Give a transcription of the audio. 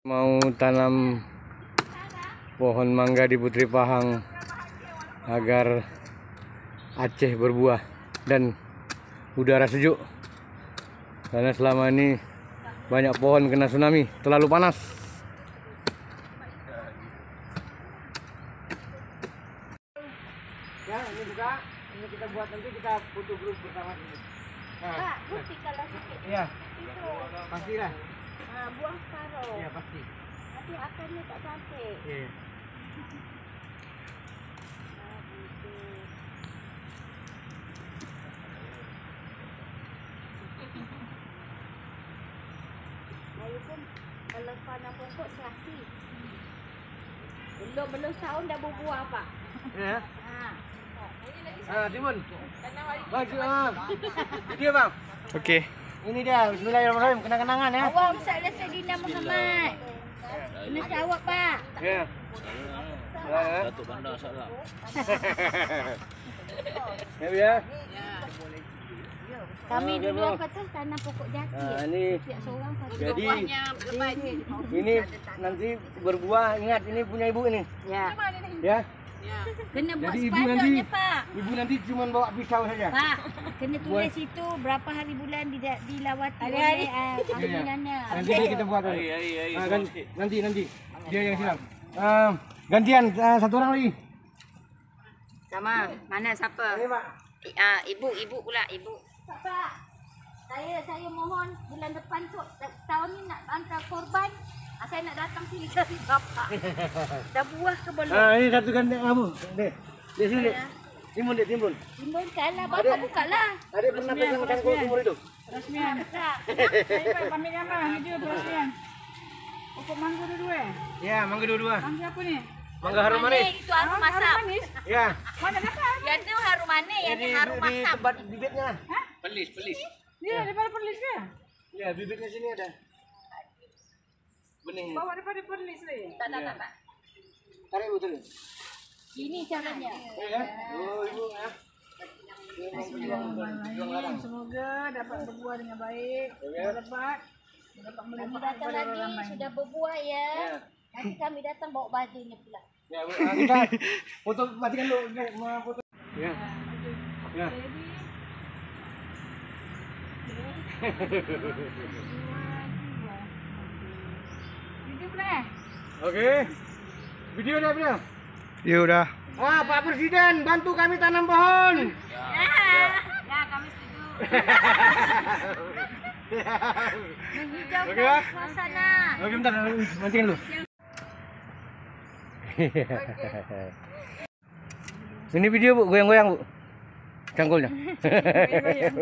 Mau tanam pohon mangga di Putri Pahang agar Aceh berbuah dan udara sejuk, karena selama ini banyak pohon kena tsunami, terlalu panas. Ya, ini juga, ini kita buat, nanti kita foto grup bersama ini. Nah, Pak, putih kalau sikit. iya, Itu. pastilah. Nah, buang separuh. Iya, pasti. Nanti akarnya tak sampai. Iya. Nah, gitu. Walaupun kalau tanam pokok serasi. Belum tahun dah berbuah, Pak. Ya. Ha. Timun. Baju Video, Bang. Oke. Ini dia, bismillahirrahmanirrahim, kenang-kenangan ya. Awak Ustaz Saidina Muhammad. Ini awak, Pak. Ya. Datuk Bandar salah. Ya. Kami dulu apa tu tanam pokok jati. Ini Tiap seorang satu. jadi ini nanti berbuah, ingat ini punya ibu ini. Ya. Ya. Kena buat Jadi ibu sepatutnya, Pak. Ibu nanti cuma bawa pisau saja. Pak, kena tulis itu berapa hari bulan dilawati oleh ahlinya. Nanti kita buat. Ai. Nanti dia yang siram. Gantian satu orang lagi. Sama, mana siapa? Ini, Pak. Ibu pula, ibu. Pak, saya mohon bulan depan tu tahun ni nak hantar korban. Saya nak datang sini cari bapak. Dah buah ke belum? Ini satu gantian kamu. Dek. Di sini, Dek. Timun, Dek, timun. Timbul kalah, bapak buka lah. Ada pernah pegang cangkul timur itu? Peresmian. Saya pamit gambar video peresmian. Pokok mangga dua-dua. Ya, mangga dua-dua. Mangga apa ni? Mangga harum manis. Itu harum masak. Manis. Ya. Mana dapat? Yang tu harum manis, yang Ini ni harum di masak. tempat bibitnya. Pelis. Dia daripada perlis ke? Ya, bibitnya sini ada. Benih. Bawa daripada perlis ni. Tak. Tarik betul. Ini caranya. Ya. Oh, ibu ya. Bismillahirrahmanirrahim. Semoga dapat berbuah dengan baik. Lebat. Dapat Kami melimpah datang kepada orang lagi, ramai. sudah berbuah ya. Nanti kami datang bawa bajunya pula. Ya, kita foto, matikan dulu. Mau foto. Ya. Ya. Video pula. Oke. Video dah, video. Ya udah. Pak Presiden, bantu kami tanam pohon. Ya, kami setuju. Menghijaukan suasana. Oke, bentar, matikan dulu. Ini video, Bu, goyang-goyang, Bu. Cangkulnya. Bayang-bayang.